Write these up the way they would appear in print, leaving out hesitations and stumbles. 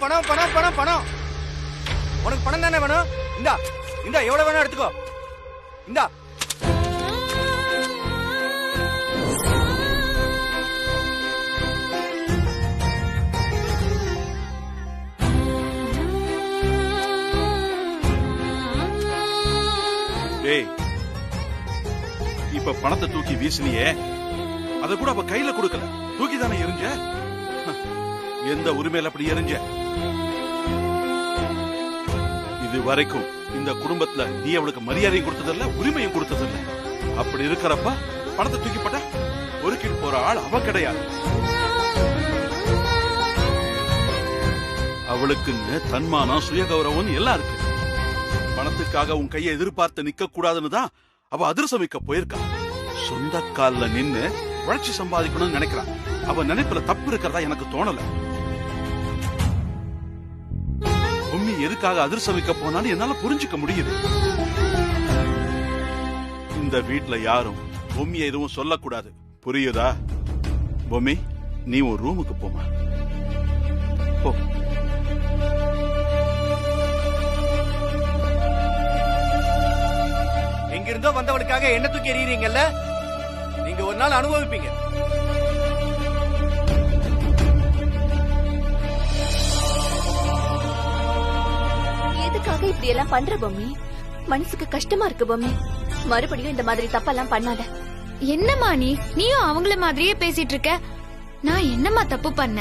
பணம் பணம் பணம் பணம். உனக்கு பணம் தானே வேணும்? இந்தா இந்தா, எவ்வளவு வேணும் எடுத்துக்கோ. இந்தா. டேய், இப்ப பணத்தை தூக்கி வீசினியே, அத கூட அவ கையில கொடுக்கல, தூக்கி தானே எரிஞ்ச. எந்த உரிமையில அப்படி எரிஞ்ச? இது வரைக்கும் இந்த குடும்பத்துல நீ அவளுக்கு மரியாதையும் கொடுத்ததில்ல, உரிமையும் கொடுத்ததில்ல. அப்படி இருக்கிறப்ப பணத்தை தூக்கி போட்ட ஒருக்கிட்டு போற ஆள் அவ கிடையாது. அவளுக்குன்னு தன்மானம், சுயகௌரவம் எல்லாம் இருக்கு. பணத்துக்காக உன் கையை எதிர்பார்த்து நிக்க கூடாதுன்னு தான் அவ அதிரசமிக்க போயிருக்கா. சொந்த கால்ல நின்னு உழைச்சி சம்பாதிக்கணும்னு நினைக்கிறான். அவ நினைப்புல தப்பு இருக்கிறதா எனக்கு தோணல. பொம்மி எதுக்காக அதிர்சமிக்க போனான்னு என்னால புரிஞ்சுக்க முடியுது. இந்த வீட்டுல யாரும் பொம்மிய எதுவும் சொல்லக்கூடாது, புரியுதா? பொம்மி, நீ ஒரு ரூமுக்கு போமா. போ. எங்கிருந்தோ வந்தவளுக்காக என்ன தூக்கி எறியறீங்கல்ல, நீங்க ஒரு நாள் அனுபவிப்பீங்க. எதுக்காக இப்படி எல்லாம் பண்ற பொம்மி? மனசுக்கு கஷ்டமா இருக்கு பொம்மி. மறுபடியும் இந்த மாதிரி தப்பெல்லாம் பண்ணாத. என்னம்மா நீயும் அவங்கள மாதிரியே பேசிட்டு இருக்க. நான் என்னம்மா தப்பு பண்ண?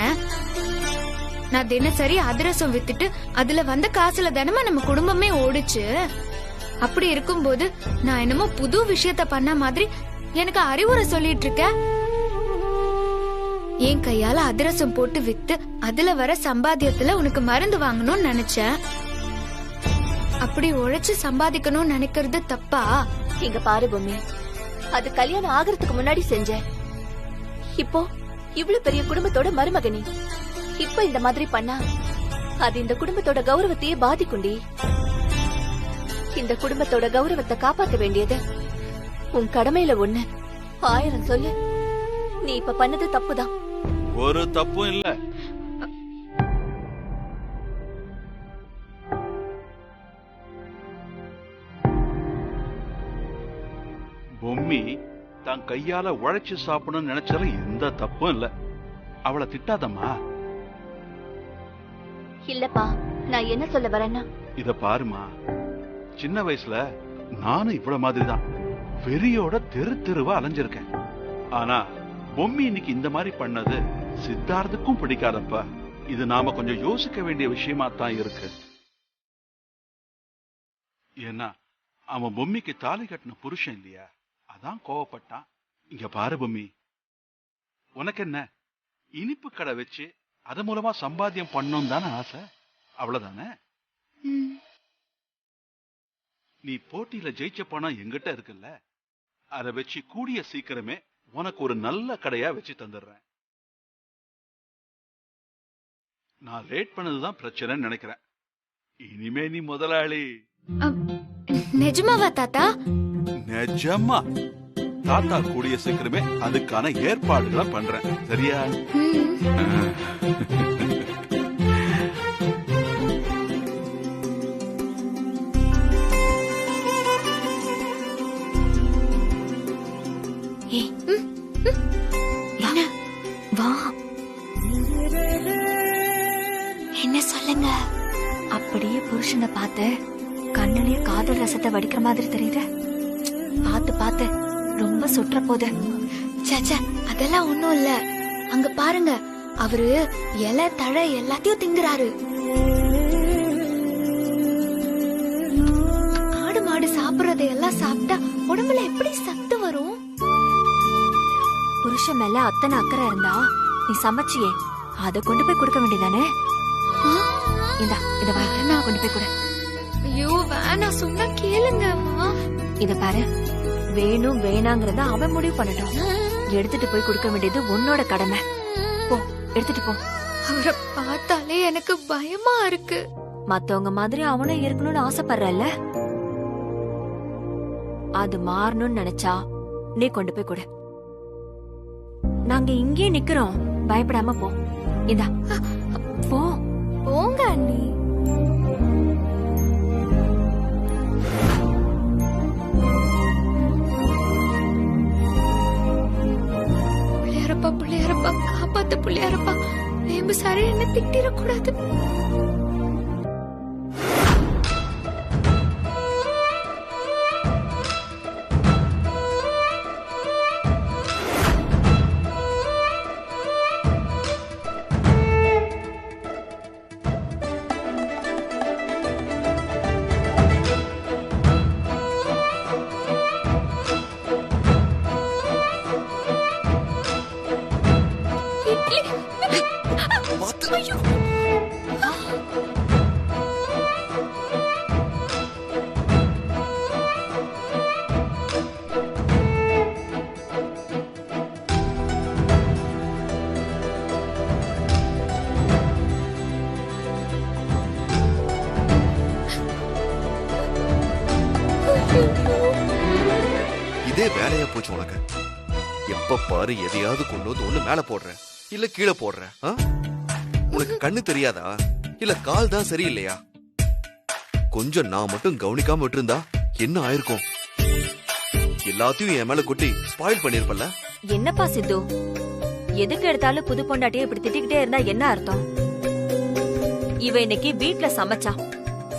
நான் தினசரி அதிரசம் வித்துட்டு அதுல வந்த காசுல தானமா நம்ம குடும்பமே ஓடுச்சு. அப்படி இருக்கும்போது நான் என்னமோ புது விஷயத்த பண்ண மாதிரி எனக்கு அறிவுரை சொல்லிட்டு இருக்க. என் கையால அதிரசம் போட்டு வித்து அதுல வர சம்பாத்தியத்துல உனக்கு மருந்து வாங்கணும்னு நினைச்சேன். அப்படி உழைச்சு சம்பாதிக்கணும்னு நினைக்கிறது தப்பா? இங்க பாரு பொம்மி, அது கல்யாணம் ஆகிறதுக்கு முன்னாடி செஞ்ச. இப்போ இவ்வளவு பெரிய குடும்பத்தோட மருமகனி இப்ப இந்த மாதிரி பண்ணா அது இந்த குடும்பத்தோட கௌரவத்தையே பாதிக்குண்டி. இந்த குடும்பத்தோட கௌரவத்தை காப்பாற்ற வேண்டியது உன் கடமையில ஒண்ணு. 1000 சொல்லு, நீ இப்ப பண்ணது தப்புதான். ஒரு தப்பும் இல்ல. பொம்மி தான் கையால உழைச்சு சாப்பிடணும்னு நினைச்சாலும் எந்த தப்பும் இல்ல. அவளை திட்டாதம்மா. இல்லப்பா, நான் என்ன சொல்ல வரேன்னா, இத பாருமா, சின்ன வயசுல நானும் இவ்வளவு மாதிரிதான் வெறியோட தெரு தெருவா அலைஞ்சிருக்கேன். ஆனா பொம்மி இன்னைக்கு இந்த மாதிரி பண்ணது சித்தார்த்துக்கும் பிடிக்காதப்ப. இது நாம கொஞ்சம் யோசிக்க வேண்டிய விஷயமா தான் இருக்கு. ஏன்னா அவன் பொம்மிக்கு தாலி கட்டின புருஷன் இல்லையா, அதான் கோவப்பட்டான். இங்க பாரு பொம்மி, உனக்கு என்ன இனிப்பு கடை வச்சு அது மூலமா சம்பாத்தியம் பண்ணணும் தானே ஆசை, அவ்வளவுதானே? நீ போட்டியில ஜெயிச்ச பணம் எங்கிட்ட இருக்குல்ல, அதை வச்சு கூடிய சீக்கிரமே உனக்கு ஒரு நல்ல கடையா வச்சு தந்துடுறேன். நான் லேட் பண்ணதுதான் பிரச்சனைன்னு நினைக்கிறேன். இனிமே நீ முதலாளி. நிஜமாவா தாத்தா? நிஜமா. தாத்தா கூடிய சீக்கிரமே அதுக்கான ஏற்பாடுகளை பண்றேன், சரியா? வா, என்ன சொல்லுங்க? அப்படியே புருஷனை பார்த்து கண்ணுலயே காதல் ரசத்தை வடிக்கிற மாதிரி தெரியுது. பாத்து பாத்து ரொம்ப சுற்ற போது. சச்சா, அதெல்லாம் ஒண்ணும் இல்ல. அங்க பாருங்க, அவரு இலை தழை எல்லாத்தையும் திங்குறாரு. ஆடு மாடு சாப்பிடுறதை எல்லாம் சாப்பிட்டா உடம்புல எப்படி சத்து வரும்? புருஷன் மேல அத்தனை அக்கறை இருந்தா நீ சமைச்சியே அத கொண்டு போய் கொடுக்க வேண்டியதானே? இந்தா, இத வாங்கி நான் கொண்டு போய் கொடு. ஐயோ வேணாம், சொன்னா கேளுங்க. இத பாரு, வேணும் வேணாங்கிறத அவன் முடிவு பண்ணட்டும். எடுத்துட்டு போய் கொடுக்க வேண்டியது உன்னோட கடமை. போ, எடுத்துட்டு போ. அவரை பார்த்தாலே எனக்கு பயமா இருக்கு. மத்தவங்க மாதிரி அவனும் இருக்கணும்னு ஆசைப்படுறல்ல, அது மாறணும்னு நினைச்சா நீ கொண்டு போய் கொடு. நாங்க இங்கே நிக்கிறோம், பயப்படாம போ. இந்தா போ. போங்க அண்ணி. பிள்ளையாரப்பா பிள்ளையாரப்பா காப்பாத்து பிள்ளையாரப்பா. வேம்பு சாரு என்ன திட்டிடக்கூடாது. ஐயோ. இதே வேலையா போச்சு உனக்கு. எப்ப பாரு எதையாவது கொண்டு வந்து ஒண்ணு மேல போடுற இல்ல கீழே போடுற. உனக்கு கண்ணு தெரியாதா இல்ல கால் தான் சரியில்லையா? கொஞ்சம் நான் மட்டும் கவனிக்காம விட்டுருந்தா என்ன ஆயிருக்கும்? எல்லாத்தையும் என் மேல கொட்டி ஸ்பாயில் பண்ணிருப்பல. என்னப்பா சித்து, எதுக்கு எடுத்தாலும் புது பொண்டாட்டியை இப்படி திட்டிக்கிட்டே இருந்தா என்ன அர்த்தம்? இவ இன்னைக்கு வீட்ல சமைச்சா,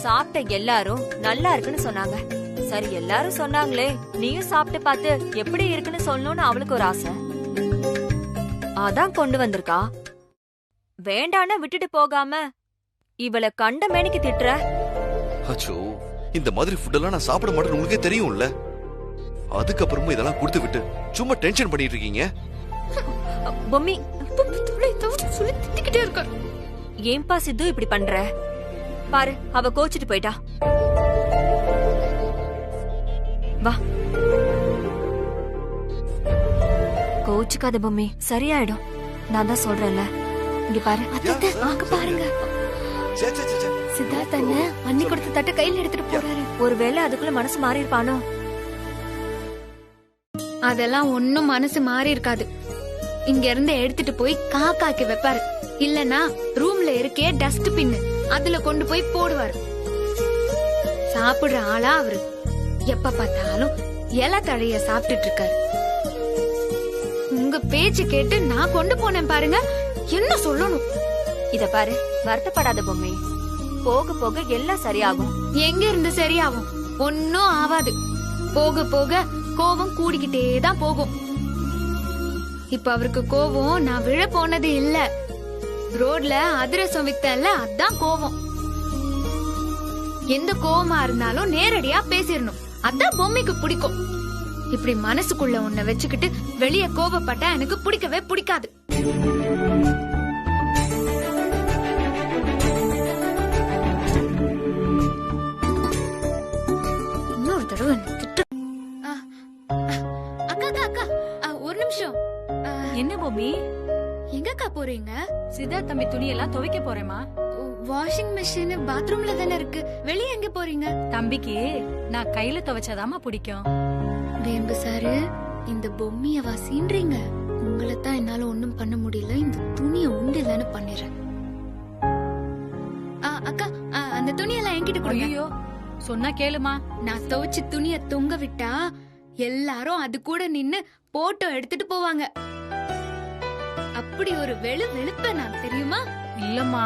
சாப்பிட்ட எல்லாரும் நல்லா இருக்குன்னு சொன்னாங்க. சரி, எல்லாரும் சொன்னாங்களே, நீயும் சாப்பிட்டு பார்த்து எப்படி இருக்குன்னு சொல்லணும்னு அவளுக்கு ஒரு ஆசை. அதான் கொண்டு வந்திருக்கா. வேண்டான்னு விட்டுட்டு போகாம இவளை கண்ட மேனிக்கு திட்டுற. அச்சோ, இந்த மாதிரி ஃபுட் எல்லாம் நான் சாப்பிட மாட்டேன்னு உங்களுக்கே தெரியும்ல. அதுக்கப்புறமும் இதெல்லாம் கொடுத்து விட்டு சும்மா டென்ஷன் பண்ணிட்டு இருக்கீங்க. பொம்மி, சொல்லி திட்டிக்கிட்டே இருக்க. ஏன்பா சித்து இப்படி பண்ற? பாரு, அவ கோச்சிட்டு போயிட்டா. வா, கோச்சுக்காத பொம்மி, சரியாயிடும். நான் தான் சொல்றேன்ல. இங்க பாரு, அங்க பாருங்க. சித்தார்த் அண்ணன் அண்ணி கொடுத்த தட்டை கையில எடுத்துட்டு போறாரு. ஒருவேளை அதுக்குள்ள மனசு மாறி இருப்பானோ? அதெல்லாம் ஒன்னும் மனசு மாறி இருக்காது. இங்க இருந்து எடுத்துட்டு போய் காக்காக்கு வைப்பாரு. இல்லனா ரூம்ல இருக்கே டஸ்ட் பின், அதுல கொண்டு போய் போடுவாரு. சாப்பிடுற ஆளா அவரு. எப்ப பார்த்தாலும் இலை தழைய சாப்பிட்டுட்டு இருக்காரு. உங்க பேச்சு கேட்டு நான் கொண்டு போனேன் பாருங்க. என்ன சொல்லணும்? இத பாரு, வருத்தப்படாத பொம்மி. போக போக எல்லாம் சரியாகும். எங்க இருந்து சரியாகும்? ஒன்னும் ஆவாது. போக போக கோபம் கூடிக்கிட்டே தான் போகும். இப்ப அவருக்கு கோபம் நான் விழ போனது இல்ல, ரோட்ல அதிரசம் வித்தல, அதான் கோபம். எந்த கோவமா இருந்தாலும் நேரடியா பேசிடணும். அதான் பொம்மைக்கு பிடிக்கும். இப்படி மனசுக்குள்ள உன்னை வச்சுக்கிட்டு வெளிய கோபப்பட்டா எனக்கு பிடிக்கவே பிடிக்காது. இன்னொரு தடவை அக்கா அக்கா ஒரு நிமிஷம். என்ன பொம்மி, எங்கக்கா போறீங்க? சித்தார்த் தம்பி துணி எல்லாம் துவைக்க போறேமா. வாஷிங் மிஷின் பாத்ரூம்ல தானே இருக்கு, வெளியே எங்க போறீங்க? தம்பிக்கு நான் கையில துவைச்சாதாமா பிடிக்கும். வேம்பு சாரு, இந்த பொம்மைய வாசின்றீங்க. உங்களை தான் என்னால ஒண்ணும் பண்ண முடியல. இந்த துணியை உண்டு இல்லன்னு பண்ணிடுறேன். அக்கா, அந்த துணியெல்லாம் என்கிட்ட கொடுங்க. ஐயோ, சொன்னா கேளுமா. நான் துவைச்சு துணிய தொங்க விட்டா எல்லாரும் அது கூட நின்னு போட்டோ எடுத்துட்டு போவாங்க. அப்படி ஒரு வெளுப்ப நான் தெரியுமா? இல்லம்மா,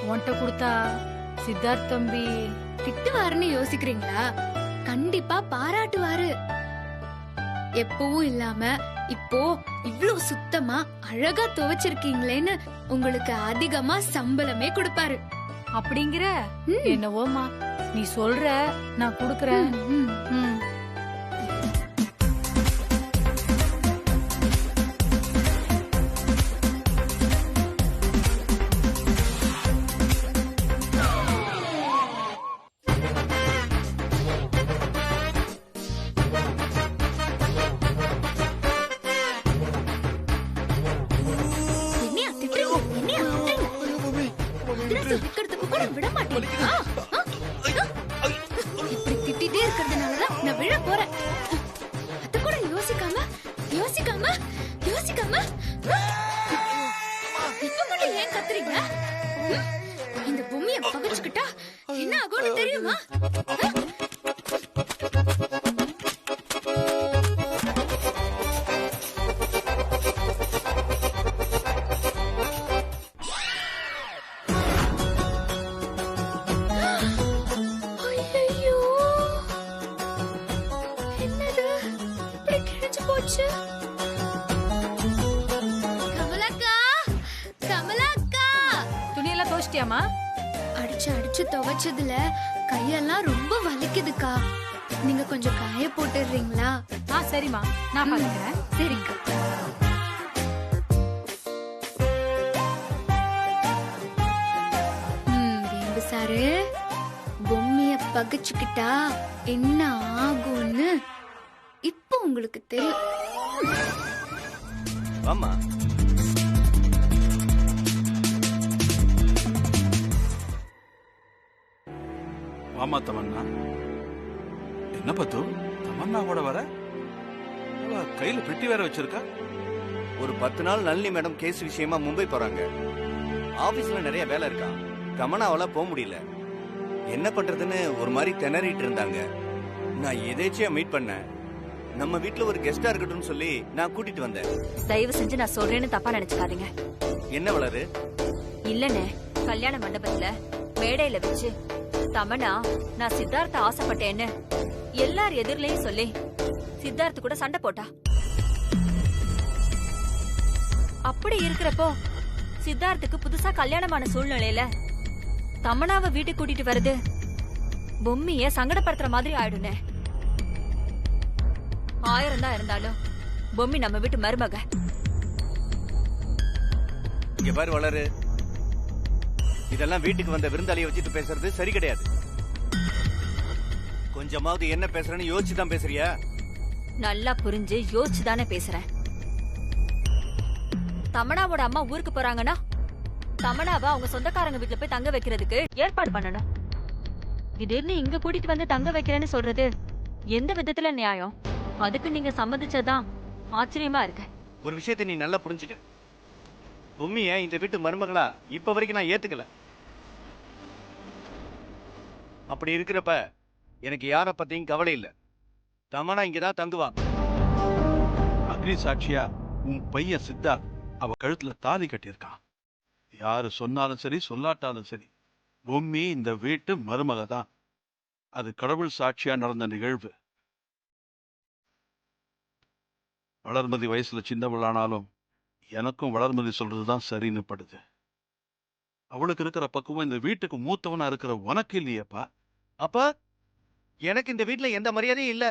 உன்கிட்ட கொடுத்தா சித்தார்த் தம்பி திட்டுவாருன்னு யோசிக்கிறீங்களா? கண்டிப்பா பாராட்டுவாரு. எப்பவும் இல்லாம இப்போ இவ்ளோ சுத்தமா அழகா துவைச்சிருக்கீங்களேன்னு உங்களுக்கு அதிகமா சம்பளமே கொடுப்பாரு. அப்படிங்கிற? என்னவோமா நீ சொல்ற, நான் குடுக்கறேன். விட மாட்டேன். இப்படி திட்டிட்டே இருக்கிறதுனாலதான் நான் விழ போறேன். அத கூட யோசிக்காம இப்ப மட்டும் ஏன் கத்துறீங்க? இந்த பொம்மைய பகச்சுக்கிட்டா என்ன ஆகும்னு தெரியுமா? ஐயையோ, என்னது இப்படி கிழிஞ்சு போச்சு? கமலாக்கா, கமலாக்கா, துணியெல்லாம் துவைச்சிட்டியாமா? அடிச்சு அடிச்சு துவைச்சதுல கையெல்லாம் ரொம்ப வலிக்குதுக்கா. நீங்க கொஞ்சம் காய போட்டுடுறீங்களா? சரிம்மா, நான் பாத்துக்கிறேன். சரிக்கா. வேம்பு சாரு, பொம்மைய பகச்சுக்கிட்டா என்ன ஆகும்னு இப்போ உங்களுக்கு தெரியும். ஆமா வாமா தமன்னா. என்ன பத்து தமன்னா கூட வர? அவ கையில பெட்டி வேற வச்சிருக்கா. ஒரு 10 நாள் நளினி மேடம் கேஸ் விஷயமா மும்பை போறாங்க. ஆபீஸ்ல நிறைய வேலை இருக்கா. கமனாவால போக முடியல. என்ன பண்றதுன்னு ஒரு மாதிரி திணறிட்டு இருந்தாங்க. நான் எதேச்சியா மீட் பண்ணேன். நம்ம வீட்ல ஒரு கெஸ்டா இருக்கட்டும்னு சொல்லி நான் கூட்டிட்டு வந்தேன். தயவு செஞ்சு நான் சொல்றேன்னு தப்பா நினைச்சுக்காதீங்க. என்ன வளரு? இல்லனே, கல்யாண மண்டபத்துல மேடையில வச்சு தமனா நான் சித்தார்த்த ஆசைப்பட்டேன்னு எல்லார் எதிரிலையும் சொல்லி சித்தார்த்து கூட சண்டை போட்டா. அப்படி இருக்கிறப்போ சித்தார்த்துக்கு புதுசா கல்யாணமான சூழ்நிலையில தமனாவை வீட்டுக்கு கூட்டிட்டு வருது பொம்மிய சங்கடப்படுத்துற மாதிரி ஆயிடுனே. 1000 தான் இருந்தாலும் பொம்மி நம்ம வீட்டு மருமக. இங்க பாரு வளரு, இதெல்லாம் வீட்டுக்கு வந்த விருந்தாளியை வச்சுட்டு பேசுறது சரி கிடையாது. கொஞ்சமாவது என்ன பேசுறேன்னு யோசிச்சுதான் பேசுறியா? நல்லா புரிஞ்சு யோசிச்சுதானே பேசுறேன். தமனாவோட அம்மா ஊருக்கு போறாங்கன்னா தமனாவை அவங்க சொந்தக்காரங்க வீட்டுல போய் தங்க வைக்கிறதுக்கு ஏற்பாடு பண்ணணும். திடீர்னு இங்க கூட்டிட்டு வந்து தங்க வைக்கிறேன்னு சொல்றது எந்த விதத்துல நியாயம்? அதுக்கு நீங்க சம்மதிச்சதான் ஆச்சரியமா இருக்கு. ஒரு விஷயத்தை நீ நல்லா புரிஞ்சுக்க. பொம்மிய இந்த வீட்டு மருமகளா இப்ப வரைக்கும் நான் ஏத்துக்கல. அப்படி இருக்கிறப்ப எனக்கு யார பத்தியும் கவலை இல்ல. தமனா இங்கதான் தங்குவா. அக்னி சாட்சியா உன் பையன் சித்தார்த் அவ கழுத்துல தாலி கட்டியிருக்கான். யாரு சொன்னாலும் சரி சொல்லாட்டாலும் சரி, பொம்மி இந்த வீட்டு மருமக தான். அது கடவுள் சாட்சியா நடந்த நிகழ்வு. வளர்மதி வயசுல சின்னவளானாலும் எனக்கும் வளர்மதி சொல்றதுதான் சரின்னு படுது. அவளுக்கு இருக்கிற பக்குவம் இந்த வீட்டுக்கு மூத்தவனா இருக்கிற உனக்கு இல்லையப்பா. அப்ப எனக்கு இந்த வீட்டுல எந்த மரியாதையும் இல்ல.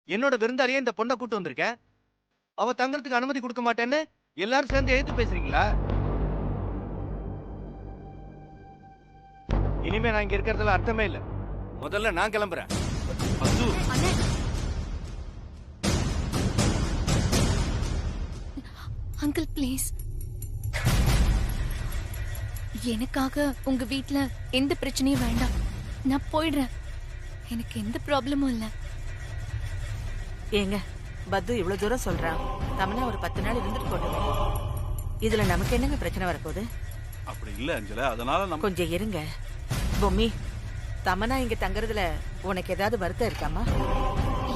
என்னோட விருந்தாளியே இந்த பொண்ணை கூட்டு வந்திருக்க. அவ தங்கறதுக்கு அனுமதி கொடுக்க மாட்டேன்னு எல்லாரும் சேர்ந்து எழுத்து பேசுறீங்களா? இனிமே நான் இங்க இருக்கிறதுல அர்த்தமே இல்ல. முதல்ல நான் கிளம்புறேன். பத்து, அங்கிள் ப்ளீஸ், எனக்காக உங்க வீட்ல எந்த பிரச்சனையும் வேண்டாம். நான் போயிடுறேன். எனக்கு எந்த ப்ராப்ளமும் இல்ல. ஏங்க பத்து இவ்வளவு தூரம் சொல்றான். தமனா ஒரு 10 நாள் இருந்துட்டு போட்டுமே. இதுல நமக்கு என்னங்க பிரச்சனை வரப்போகுது? அப்படி இல்ல அஞ்சல. அதனால நம்ம கொஞ்சம் இருங்க. பொம்மி, தமனா இங்க தங்குறதுல உனக்கு ஏதாவது வருத்தம் இருக்காமா?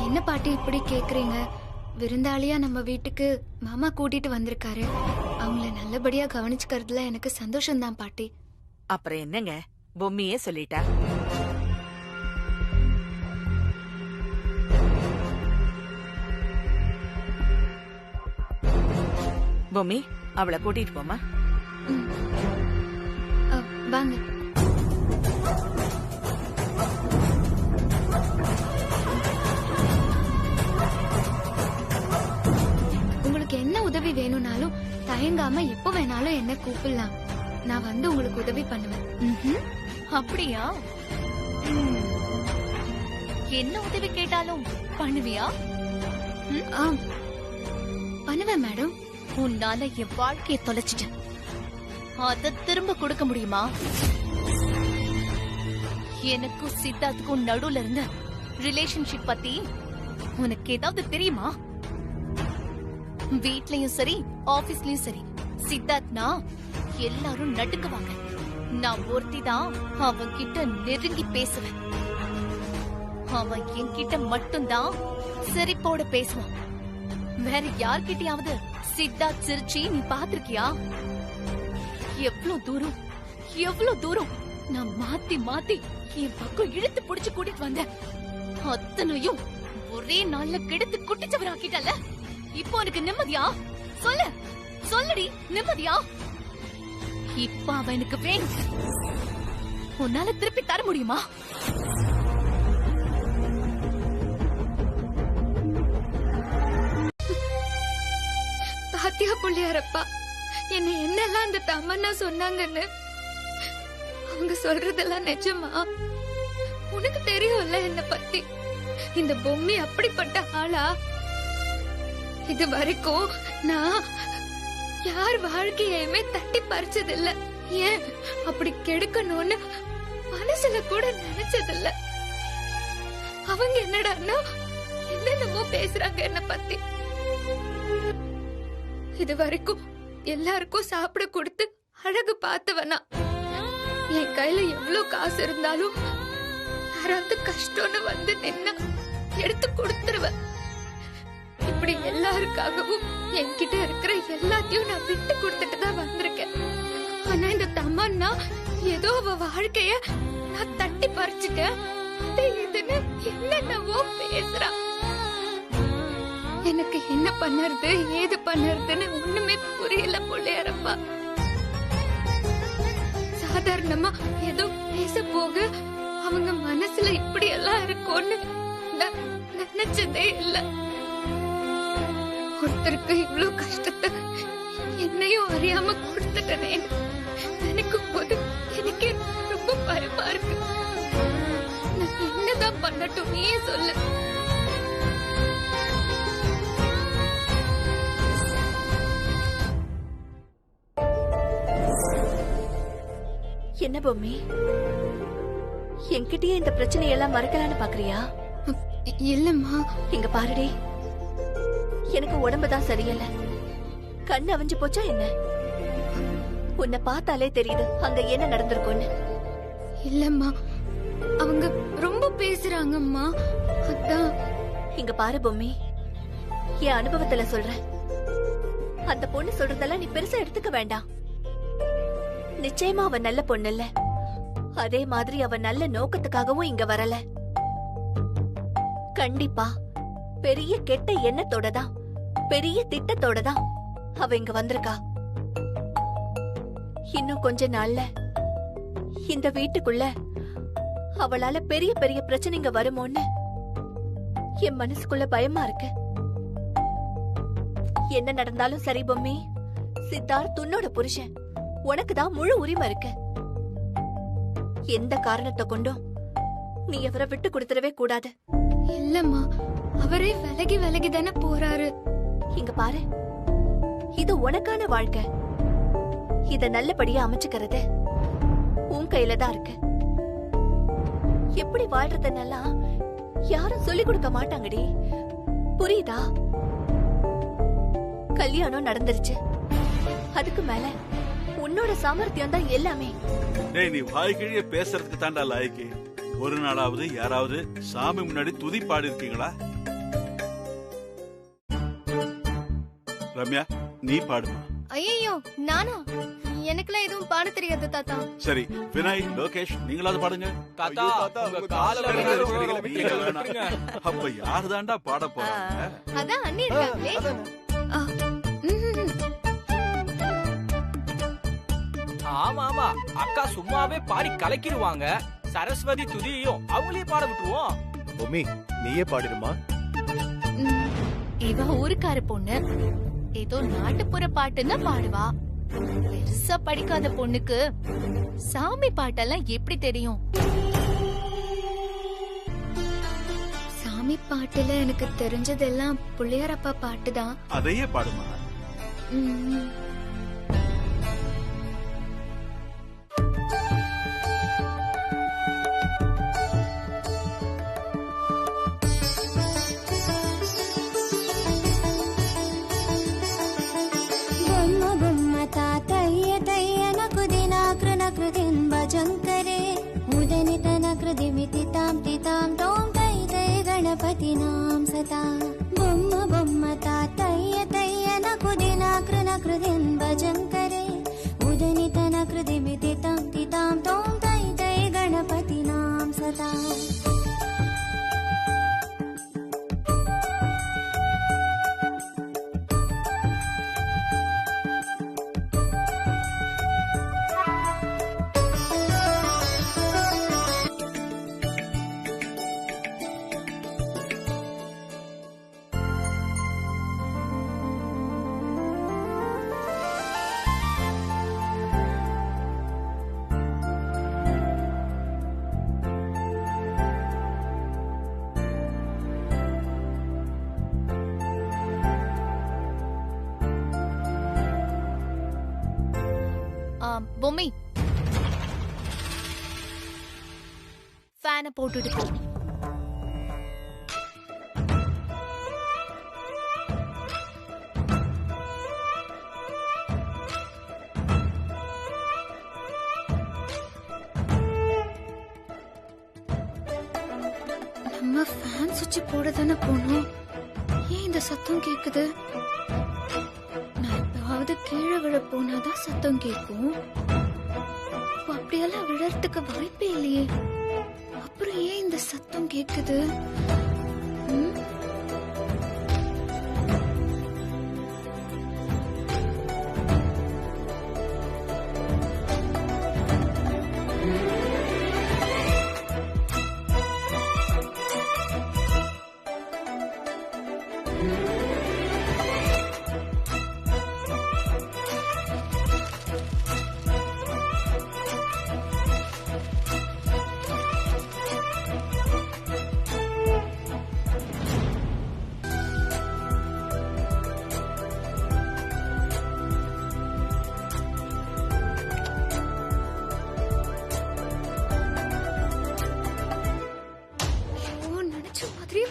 என்ன பாட்டி இப்படி கேக்குறீங்க? விருந்தாளியா நம்ம வீட்டுக்கு மாமா கூட்டிட்டு வந்திருக்காரு. அவங்கள நல்லபடியா கவனிச்சுக்கிறதுல எனக்கு சந்தோஷம்தான் பாட்டி. அப்புறம் என்னங்க, பொம்மியே சொல்லிட்டா. பொம்மி, அவளை கூட்டிட்டு போமா. வாங்க. உங்களுக்கு என்ன உதவி வேணும்னாலும் தயங்காம எப்ப வேணாலும் என்ன கூப்பிடலாம். நான் வந்து உங்களுக்கு உதவி பண்ணுவேன். அப்படியா? என்ன உதவி கேட்டாலும் பண்ணுவியா? ஆம், பண்ணுவேன் மேடம். உன்னால என் வாழ்க்கையை தொலைச்சிட்டேன். அத திரும்ப கொடுக்க முடியுமா? எனக்கும் சித்தார்த்துக்கும் நடுவுல இருந்த ரிலேஷன்ஷிப் பத்தி உனக்கு ஏதாவது தெரியுமா? வீட்லயும் சரி ஆபீஸ்லயும் சரி சித்தார்த்னா எல்லாரும் நடுக்குவாங்க. நான் ஒருத்தி தான் அவன் கிட்ட நெருங்கி பேசுவேன். அவன் என்கிட்ட மட்டும்தான் சிரிப்போட பேசுவான். வேற யார்கிட்டயாவது சித்தார்த் சிரிச்சி நீ பாத்திருக்கியா? எவ்வளவு தூரம் நான் மாத்தி மாத்தி என் பக்கம் இழுத்து புடிச்சு கூட்டிட்டு வந்தேன். அத்தனையும் ஒரே நாள்ல கெடுத்து குட்டிச்சவராக்கிட்டல. இப்போ எனக்கு நிம்மதியா? சொல்லுடி, நிம்மதியா? இப்ப அவன் எனக்கு வேணும். உன்னால திருப்பி தர முடியுமா? பாத்தியா புள்ளியாரப்பா, என்ன என்னெல்லாம் அந்த தமன்னா சொன்னாங்கன்னு? அவங்க சொல்றதெல்லாம் நிஜமா? உனக்கு தெரியும்ல என்ன பத்தி. இந்த பொம்மி அப்படிப்பட்ட ஆளா? இது வரைக்கும் நான் யார் வாழ்க்கையுமே தட்டி பறிச்சதில்ல. ஏன் அப்படி கெடுக்கணும்னு மனசுல கூட நினைச்சதில்ல. அவங்க என்னடான்னா என்னென்னமோ பேசுறாங்க என்ன பத்தி. இது வரைக்கும் எல்லாருக்கும் சாப்பிட கொடுத்து அழகு பார்த்தவனா, என் கையில எவ்வளவு காசு இருந்தாலும் யாராவது கஷ்டம்னு வந்து நின்னா எடுத்து கொடுத்துருவேன். இப்படி எல்லாருக்காகவும் என்கிட்ட இருக்கிற எல்லாத்தையும் நான் விட்டு கொடுத்துட்டு தான் வந்திருக்கேன். ஆனா இந்த தமன்னா ஏதோ அவ வாழ்க்கைய நான் தட்டி பறிச்சுட்டேன், இதுன்னு என்னென்னவோ பேசுறா. எனக்கு என்ன பண்ணறது ஏது பண்ணறதுன்னு ஒண்ணுமே புரியல புள்ளையாரப்பா. சாதாரணமா ஏதோ பேச போக அவங்க மனசுல இப்படி எல்லாம் இருக்கும்னு நான் நினைச்சதே இல்ல. ஒருத்தருக்கு இவ்வளவு கஷ்டத்தை என்னையும் அறியாம கொடுத்துட்டனே நினைக்கும் போது எனக்கு ரொம்ப பயமா இருக்கு. நான் என்னதான் பண்ணட்டும் நீயே சொல்லு. என்ன பொம்மி, என்கிட்டயே இந்த பிரச்சனையெல்லாம் மறக்கலான்னு பாக்குறியா? இல்லம்மா. இங்க பாருடி, எனக்கு உடம்புதான் சரியில்லை. கண்ணு அவிஞ்சு போச்சா என்ன? உன்னை பார்த்தாலே தெரியுது அங்க என்ன நடந்திருக்கும்னு. இல்லம்மா, அவங்க ரொம்ப பேசுறாங்கம்மா, அதான். இங்க பாரு பொம்மி, என் அனுபவத்துல சொல்றேன். அந்த பொண்ணு சொல்றதெல்லாம் நீ பெருசா எடுத்துக்க வேண்டாம். நிச்சயமா அவ நல்ல பொண்ணு இல்ல. அதே மாதிரி அவ நல்ல நோக்கத்துக்காகவும் இங்க வரல. கண்டிப்பா பெரிய கெட்ட எண்ணத்தோட தான், பெரிய திட்டத்தோட தான் அவ இங்க வந்திருக்கா. இன்னும் கொஞ்ச நாள்ல இந்த வீட்டுக்குள்ள அவளால பெரிய பெரிய பிரச்சனைங்க வருமோன்னு என் மனசுக்குள்ள பயமா இருக்கு. என்ன நடந்தாலும் சரி பொம்மி, சித்தார்த் உன்னோட புருஷன், உனக்குதான் முழு உரிமை இருக்கு. எந்த காரணத்தை கொண்டும் நீ அவரை விட்டு கொடுத்துடவே கூடாது. இல்லம்மா, அவரே விலகி விலகி தானே போறாரு. இங்க பாரு, இது உனக்கான வாழ்க்கை. இத நல்லபடியா அமைச்சுக்கிறது உன் கையில தான் இருக்கு. எப்படி வாழ்றதுன்னெல்லாம் யாரும் சொல்லிக் கொடுக்க மாட்டாங்கடி, புரியுதா? கல்யாணம் நடந்துருச்சு, அதுக்கு மேல உன்னோட சாமர்த்தியம் தான் எல்லாமே. டேய், நீ வாய்க்கிழிய பேசுறதுக்கு தாண்டா லாய்க்கு. ஒரு நாளாவது யாராவது சாமி முன்னாடி துதி பாடி இருக்கீங்களா? ரம்யா, நீ பாடுமா. ஐயோ, நானா? எனக்குலாம் எதுவும் பாட தெரியாது தாத்தா. சரி, வினய், லோகேஷ், நீங்களாவது பாடுங்க. அப்ப யாரு தாண்டா பாட போறாங்க? அதான் அண்ணி இருக்காங்களே. ஆமா ஆமா, அக்கா சும்மாவே பாடி கலக்கிடுவாங்க. சரஸ்வதி துதியையும் அவங்களே பாட விட்டுருவோம். பொம்மி, நீயே பாடிடுமா. இவ ஊருக்கார பொண்ணு, ஏதோ நாட்டுப்புற பாட்டுன்னா பாடுவா. பெருசா படிக்காத பொண்ணுக்கு சாமி பாட்டெல்லாம் எப்படி தெரியும்? சாமி பாட்டுல எனக்கு தெரிஞ்சதெல்லாம் புள்ளையாரப்பா பாட்டுதான். அதையே பாடுமா. తాతయ్య తయ్య నకు దినాకృ నకృతిన్ பொம்மி ஃபேனை போட்டுட்டு போ. நம்ம ஃபேன் சுவிட்ச் போட தானே போனோம். ஏன் இந்த சத்தம் கேக்குது? நான் எப்பாவது கீழே விழ போனாதான் சத்தம் கேக்கும். அப்படியெல்லாம் விழறதுக்கு வாய்ப்பே இல்லையே. அப்புறம் ஏன் இந்த சத்தம் கேக்குது? ம்?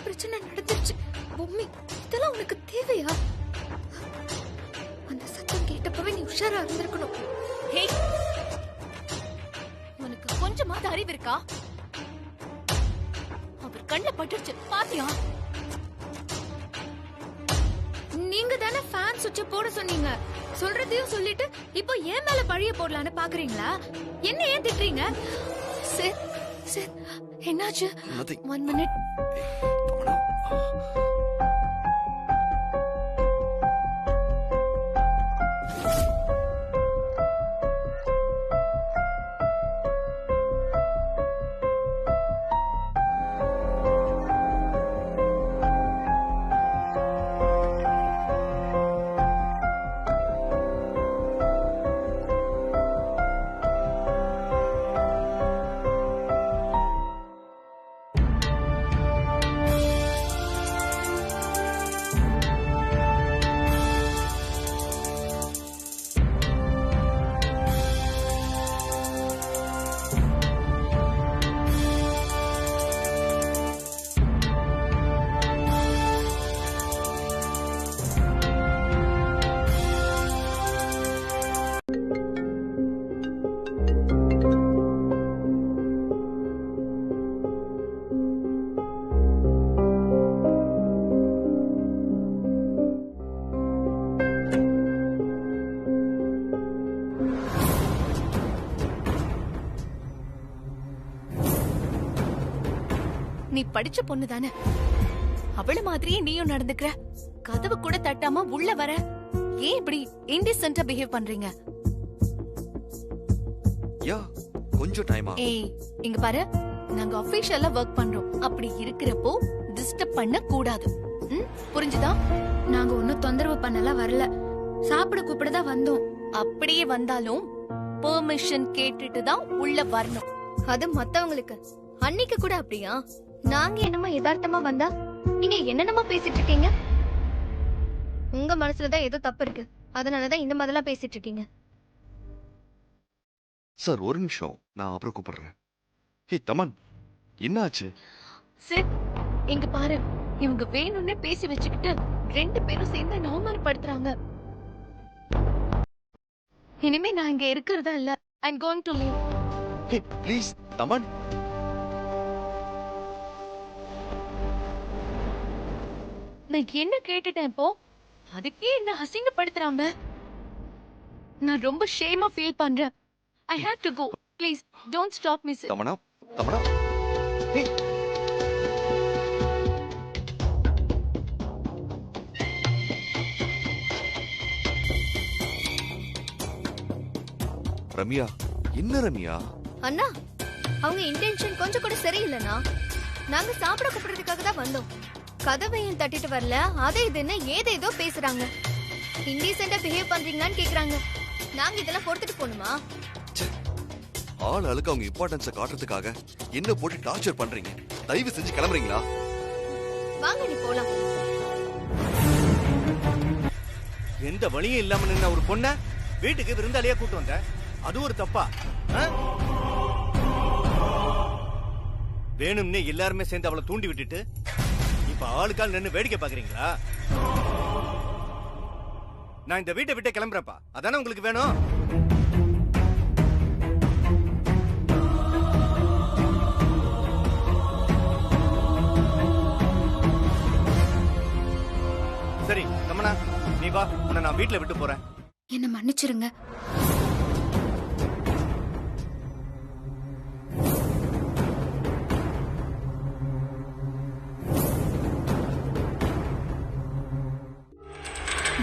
பிரச்சனை நடந்துருச்சு. பொம்மி, இதெல்லாம் உனக்கு தேவையா? அந்த சத்தம் கேட்டப்பவே நீ உஷாரா இருந்திருக்கணும். ஹே, உனக்கு கொஞ்சமாவது அறிவு இருக்கா? அவர் கண்ணுல பட்டுருச்சு, பாத்தியா? நீங்க தானே ஃபேன் சுவிட்ச் போட சொன்னீங்க. சொல்றதையும் சொல்லிட்டு இப்போ ஏன் மேல பழிய போடலான்னு பாக்குறீங்களா? என்ன ஏன் திட்டுறீங்க? சார், சார், என்னாச்சு? Nothing. 1 minute. நீ படிச்ச பொண்ணு தானே, அவள மாதிரியே நீயும் நடந்துக்கிற. கதவு கூட தட்டாம உள்ள வர. ஏன் இப்படி இன்டிசென்ட்டா பிஹேவ் பண்றீங்க? யா, கொஞ்சம் டைம் ஆகும். ஏய், இங்க பாரு, நாங்க ஆபீஷியலா வர்க் பண்றோம். அப்படி இருக்கிறப்போ டிஸ்டர்ப் பண்ண கூடாது. புரிஞ்சுதா? நாங்க ஒன்னும் தொந்தரவு பண்ணலாம் வரல. சாப்பிட கூப்பிட தான் வந்தோம். அப்படியே வந்தாலும் பெர்மிஷன் கேட்டுட்டு தான் உள்ள வரணும். அது மத்தவங்களுக்கு. அன்னைக்கு கூட அப்படியா? நாங்க என்னமா யதார்த்தமா வந்தா நீங்க என்னென்னமா பேசிட்டு இருக்கீங்க? உங்க மனசுலதான் ஏதோ தப்பு இருக்கு, அதனாலதான் இந்த மாதிரிலாம் பேசிட்டு இருக்கீங்க. சார், ஒரு நிமிஷம், நான் அப்புறம் கூப்பிடுறேன். ஹே தமன், என்ன ஆச்சு? சார், இங்க பாரு, இவங்க வேணும்னே பேசி வச்சுக்கிட்டு 2 பேரும் சேர்ந்து அவமானப்படுத்துறாங்க. இனிமே நான் இங்க இருக்கிறதா இல்ல. I'm going to leave. Hey please Thaman. நான் என்ன கேட்டுட்டேன் இப்போ? அதுக்கே என்ன அசிங்கப்படுத்துறாங்க. நான் ரொம்ப ஷேமா ஃபீல் பண்றேன். I have to go. Please don't stop me, sir. Tamanna, Tamanna. Hey. Ramya, என்ன ரம்யா? அண்ணா, அவங்க இன்டென்ஷன் கொஞ்சம் கூட சரியில்லைண்ணா. நாங்க சாப்பிட கூப்பிடுறதுக்காக தான் வந்தோம். கதவையும் தட்டிட்டு வரல, அதை இதுன்னு ஏதேதோ பேசுறாங்க. இன்டீசென்ட்டா பிஹேவ் பண்றீங்களான்னு கேக்குறாங்க. நாங்க இதெல்லாம் பொறுத்துட்டு போகணுமா? ஆள் ஆளுக்கு அவங்க இம்பார்ட்டன்ஸை காட்டுறதுக்காக என்ன போட்டு டார்ச்சர் பண்றீங்க? தயவு செஞ்சு கிளம்புறீங்களா? வாங்க, நீ போலாம். எந்த வழியும் இல்லாம நின்ன ஒரு பொண்ண வீட்டுக்கு விருந்தாளியா கூட்டு வந்த. அது ஒரு தப்பா? வேணும்னே எல்லாருமே சேர்ந்து அவளை தூண்டி விட்டுட்டு இப்ப ஆளுக்கால் நின்னு வேடிக்கை பாக்குறீங்களா? நான் இந்த வீட்டை விட்டு கிளம்புறப்பா. அதானே உங்களுக்கு வேணும்? சரி கமனா, நீ வா, உன்னை நான் வீட்டுல விட்டு போறேன். என்ன மன்னிச்சிருங்க.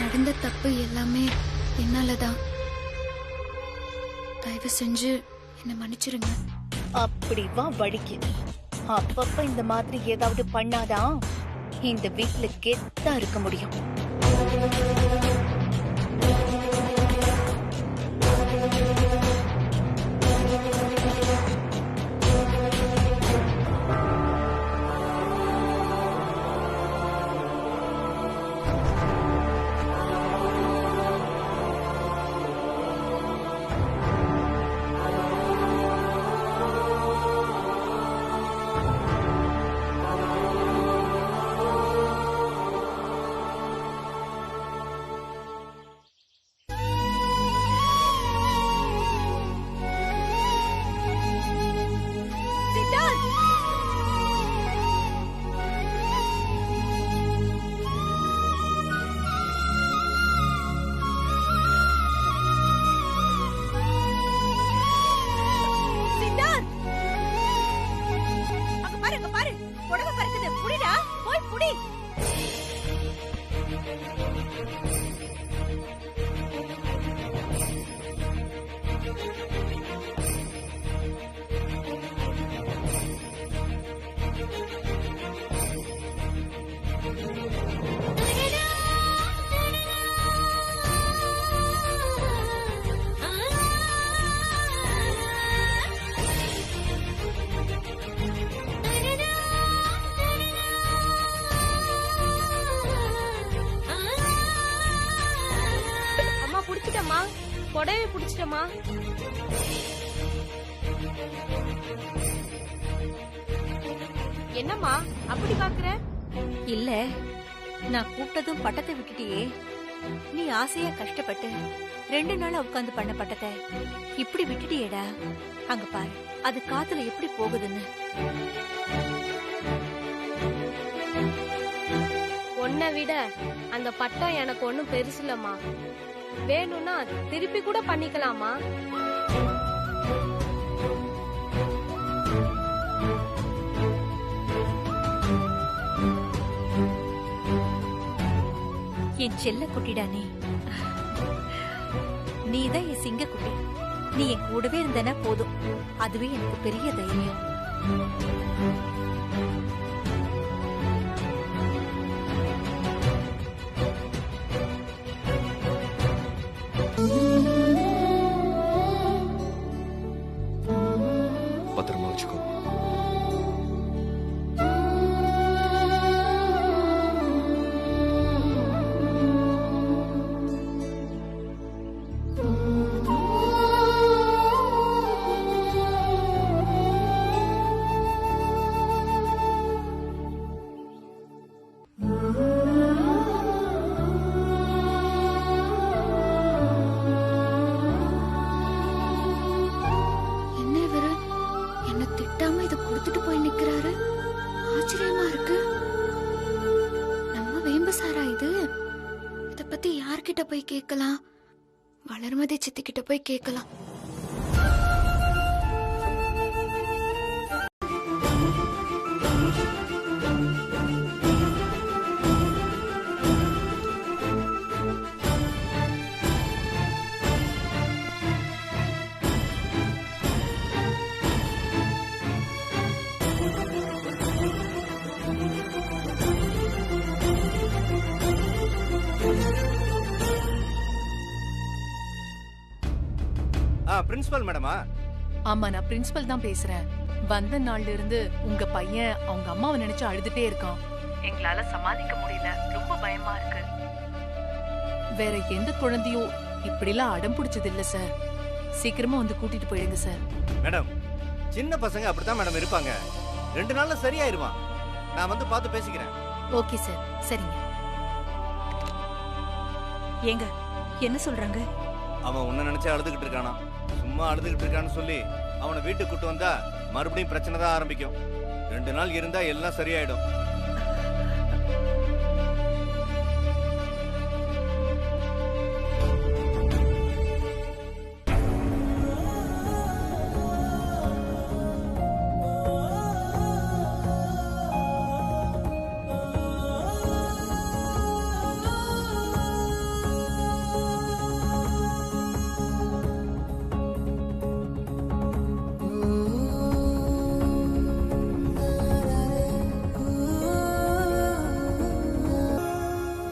நடந்த தப்பு எல்லாமே என்னாலதான். தயவு செஞ்சு என்ன மன்னிச்சிருங்க. அப்படி வா வழிக்கு. அப்பப்ப இந்த மாதிரி ஏதாவது பண்ணாதான் இந்த வீட்டுல கெத்தா இருக்க முடியும். புடவை புடிச்சிட்டமா? என்னம்மா அப்படி பாக்குற? இல்ல, நான் கூப்பிட்டதும் பட்டத்தை விட்டுட்டியே. நீ ஆசையா கஷ்டப்பட்டு 2 நாளா உட்கார்ந்து பண்ண பட்டத்தை இப்படி விட்டுட்டியேடா. அங்க பாரு, அது காத்துல எப்படி போகுதுன்னு. உன்னை விட அந்த பட்டம் எனக்கு ஒண்ணும் பெருசுலம்மா. வேணும்னா திருப்பி கூட பண்ணிக்கலாமா? என் செல்ல குட்டிடா நீ. நீதான் என் சிங்க குட்டி. நீ என் கூடவே இருந்தனா போதும், அதுவே எனக்கு பெரிய தைரியம். பத்திரமா வச்சுக்கோ. போய் கேட்கலாம். வளர்மதி சித்தி கிட்ட போய் கேட்கலாம். பிரின்சிபல் மேடமா? ஆமா, நான் பிரின்சிபல் தான் பேசுறேன். வந்த நாள்ல இருந்து உங்க பையன் அவங்க அம்மாவை நினைச்சு அழுதுட்டே இருக்கான். எங்களால சமாளிக்க முடியல, ரொம்ப பயமா இருக்கு. வேற எந்த குழந்தையும் இப்படிலாம் அடம் பிடிச்சது இல்ல சார். சீக்கிரமா வந்து கூட்டிட்டு போயிடுங்க சார். மேடம் சின்ன பசங்க அப்படித்தான் மேடம் இருப்பாங்க. 2 நாள்ல சரியாயிருவான். நான் வந்து பார்த்து பேசிக்கிறேன். ஓகே சார், சரிங்க. ஏங்க என்ன சொல்றாங்க? அவன் உன்ன நினைச்சு அழுதுகிட்டு இருக்கானா? சும்மா அழுதுகிட்டு இருக்கான்னு சொல்லி அவனை வீட்டுக்கு கூட்டு வந்தா மறுபடியும் பிரச்சனை தான் ஆரம்பிக்கும். 2 நாள் இருந்தா எல்லாம் சரியாயிடும்.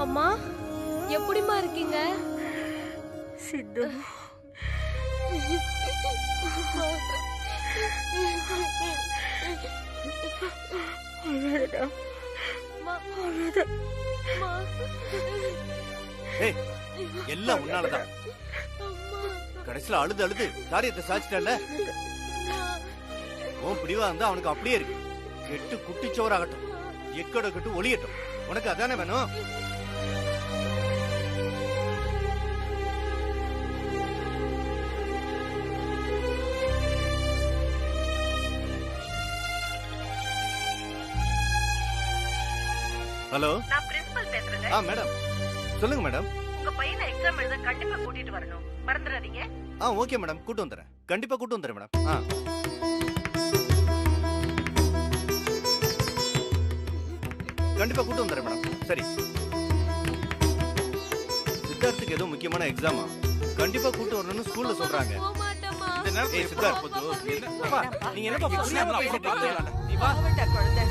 அம்மா எப்படிமா இருக்கீங்க? சித்து ஏய் எல்லாம் உன்னாலதான். கடைசியில அழுது அழுது காரியத்தை சாதிச்சிட்டல. உன் பிடிவா இருந்தா அவனுக்கு அப்படியே இருக்கு. கெட்டு குட்டிச்சோராகட்டும், எக்கட கட்டு ஒளியட்டும். உனக்கு அதானே வேணும்? ஹலோ, நான் பிரின்சிபல் பேசுறேங்க. மேடம் சொல்லுங்க மேடம். உங்க பையனை எக்ஸாம் எழுத கண்டிப்பா கூட்டிட்டு வரணும், மறந்துடாதீங்க. ஓகே மேடம், கூட்டு வந்துறேன். கண்டிப்பா கூட்டு வந்துறேன் மேடம். கண்டிப்பா கூட்டு வந்துறேன் மேடம். சரி, சித்தார்த்துக்கு ஏதோ முக்கியமான எக்ஸாமா, கண்டிப்பா கூட்டு வரணும்னு ஸ்கூல்ல சொல்றாங்க. ஏய் சித்தார்த், நீங்க என்னப்பா புரியாம பேசிட்டு இருக்கீங்க? நீ வா. குழந்தை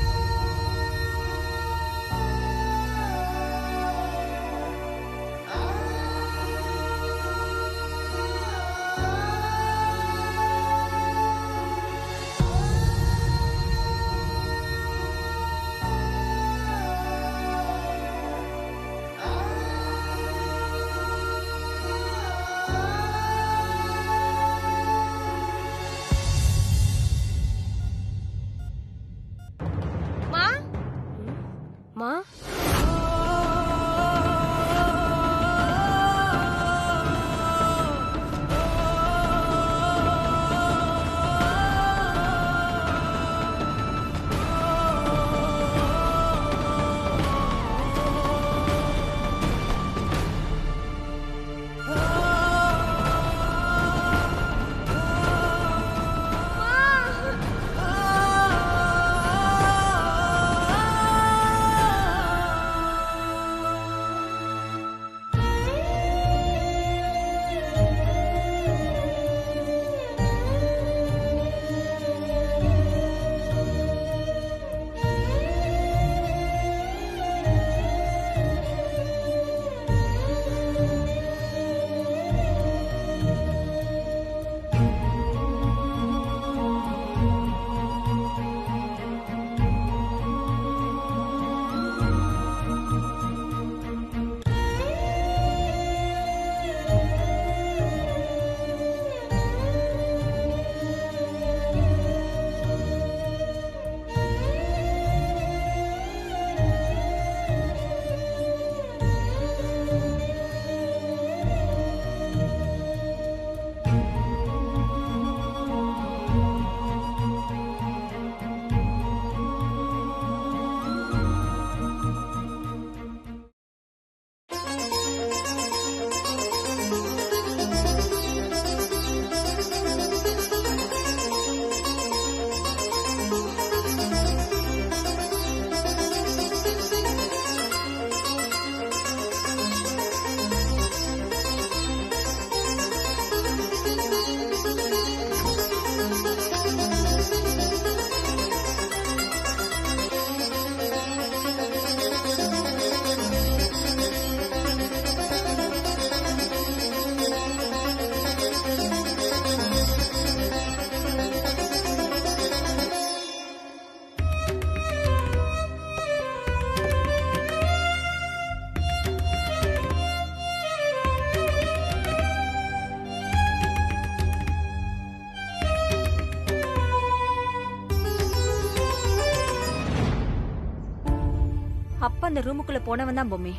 அந்த ரூமுக்குள்ள போனவன் தான் பொம்மி.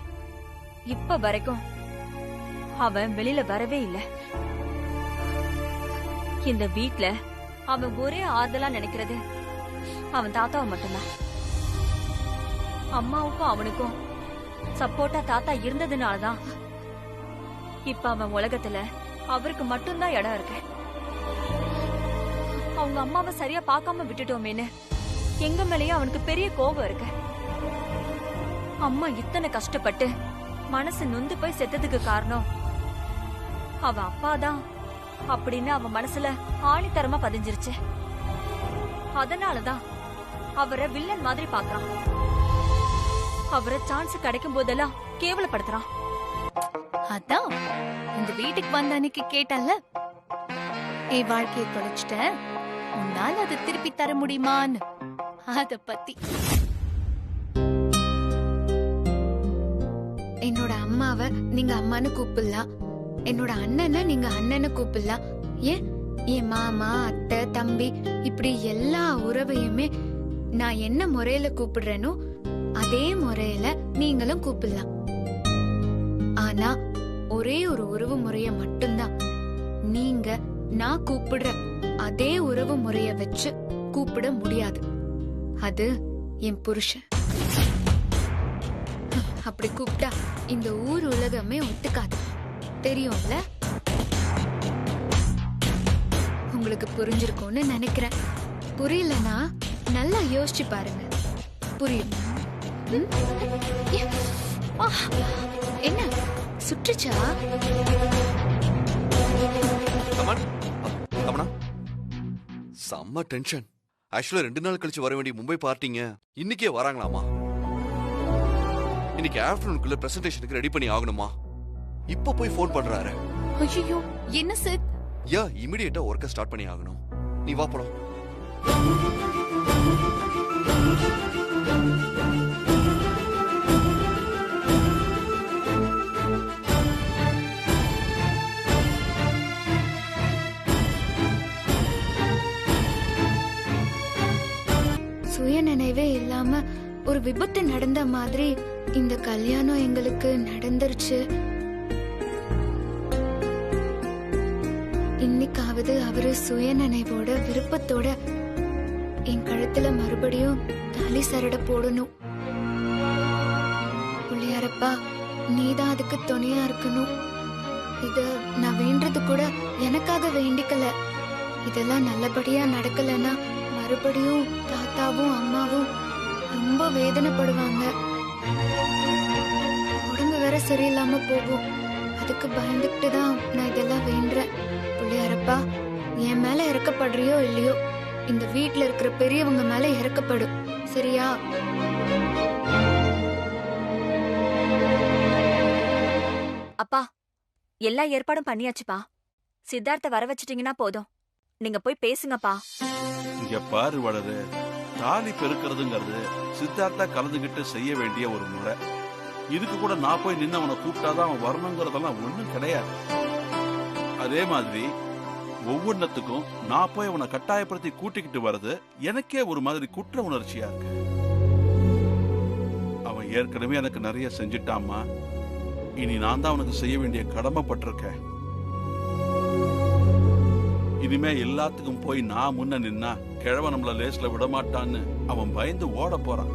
இப்ப வரைக்கும் அவன் வெளியில வரவே இல்ல. இந்த வீட்ல அவன் ஒரே ஆறுதலா நினைக்கிறது அவன் தாத்தாவை மட்டும்தான். அம்மாவுக்கும் அவனுக்கும் சப்போர்ட்டா தாத்தா இருந்ததுனாலதான் இப்ப அவன் உலகத்துல அவருக்கு மட்டும்தான் இடம் இருக்கு. அவங்க அம்மாவை சரியா பார்க்காம விட்டுட்டோமேன்னு எங்க மேலயும் அவனுக்கு பெரிய கோபம் இருக்கு. அம்மா இத்தனை கஷ்டப்பட்டு மனசு நொந்து போய் செத்ததுக்கு காரணம் அவ அப்பாதான் அப்படின்னு அவன் மனசுல ஆணித்தரமா பதிஞ்சிருச்சு. அதனாலதான் அவரை வில்லன் மாதிரி பாக்குறான். அவரை சான்ஸ் கிடைக்கும் போதெல்லாம் கேவலப்படுத்துறான். அதான் இந்த வீட்டுக்கு வந்த அன்னைக்கு கேட்டல்ல, என் வாழ்க்கையை தொலைச்சிட்டேன், உன்னால அதை திருப்பி தர முடியுமான்னு. அத பத்தி என்னோட அம்மாவை நீங்க அம்மான்னு கூப்பிடலாம், என்னோட அண்ணனை நீங்க அண்ணன்னு கூப்பிடலாம். ஏன் என் மாமா அத்தை தம்பி இப்படி எல்லா உறவையுமே நான் என்ன முறையில கூப்பிடுறேனோ அதே முறையில நீங்களும் கூப்பிடலாம். ஆனா ஒரே ஒரு உறவு முறைய மட்டும்தான் நீங்க நான் கூப்பிடுற அதே உறவு முறைய வச்சு கூப்பிட முடியாது. அது என் புருஷன். அப்படி கூப்பிட்டா இந்த ஊர் உலகமே ஒத்துக்காது, தெரியும்ல? உங்களுக்கு புரிஞ்சிருக்கும்னு நினைக்கிறேன். புரியலனா நல்லா யோசிச்சு பாருங்க, புரியும். என்ன சுற்றுச்சா? செம்ம டென்ஷன். ஆக்சுவலா 2 நாள் கழிச்சு வர வேண்டிய மும்பை பார்ட்டிங்க இன்னைக்கே வராங்களாமா. இன்னைக்கு ஆஃப்டர்நூனுக்குள்ள பிரசன்டேஷனுக்கு ரெடி பண்ணி ஆகணுமா. இப்ப போய் ஃபோன் பண்றாரு. ஐயோ என்ன சார்? யா இமிடியேட்டா ஒர்க்க ஸ்டார்ட் பண்ணி ஆகணும். நீ வா போலாம். சுய நினைவே இல்லாம ஒரு விபத்து நடந்த மாதிரி இந்த கல்யாணம் எங்களுக்கு நடந்துருச்சு. இன்னைக்காவது அவரு சுய நினைவோட விருப்பத்தோட என் கழுத்துல மறுபடியும் தாலி சரட போடணும். புள்ளியாரப்பா, நீதான் அதுக்கு துணையா இருக்கணும். இத நான் வேண்டது கூட எனக்காக வேண்டிக்கல. இதெல்லாம் நல்லபடியா நடக்கலன்னா மறுபடியும் தாத்தாவும் அம்மாவும் ரொம்ப வேதனைப்படுவாங்க. உடம்பு வேற சரியில்லாம போகும். அதுக்கு பயந்துட்டு தான் நான் இதெல்லாம் வேண்டேன். புள்ளியாரப்பா, என் மேல இறக்கப்படுறியோ இல்லையோ, இந்த வீட்டுல இருக்கிற பெரியவங்க மேல இறக்கப்படும், சரியா? அப்பா, எல்லா ஏற்பாடும் பண்ணியாச்சுப்பா. சித்தார்த்த வர வச்சிட்டீங்கன்னா போதும். நீங்க போய் பேசுங்கப்பா. இங்க பாரு வளரு, தாலி பெருக்கிறதுங்கிறது சித்தார்த்தா கலந்துகிட்டு செய்ய வேண்டிய ஒரு முறை. இதுக்கு கூட நான் போய் நின்று அவனை கூப்பிட்டாதான் அவன் வரணுங்கிறதெல்லாம் ஒண்ணும் கிடையாது. அதே மாதிரி ஒவ்வொன்னத்துக்கும் நான் போய் அவனை கட்டாயப்படுத்தி கூட்டிக்கிட்டு வர்றது எனக்கே ஒரு மாதிரி குற்ற உணர்ச்சியா இருக்கு. அவன் ஏற்கனவே எனக்கு நிறைய செஞ்சிட்டாமா. இனி நான் தான் அவனுக்கு செய்ய வேண்டிய கடமைப்பட்டிருக்கேன். இனிமே எல்லாத்துக்கும் போய் நான் முன்ன நின்னா கிழவன் நம்மள லேஸ்ல விட மாட்டான்னு அவன் பயந்து ஓட போறான்.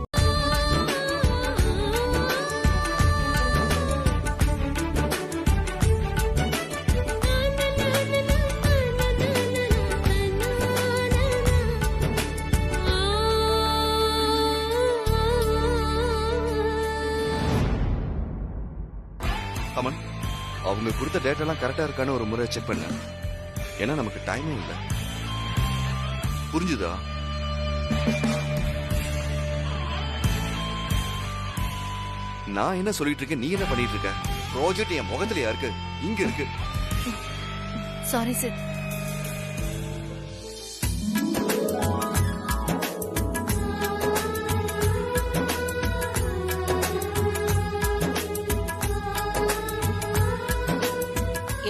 அமன், அவங்க கொடுத்த டேட்டெல்லாம் கரெக்டா இருக்கான்னு ஒரு முறை செக் பண்ண. ஏன்னா நமக்கு டைமே இல்ல. புரிஞ்சுதா? நான் என்ன சொல்லிட்டு இருக்கேன், நீ என்ன பண்ணிட்டு இருக்க? ப்ராஜெக்ட் என் முகத்திலயா இருக்கு? இங்க இருக்கு. Sorry sir.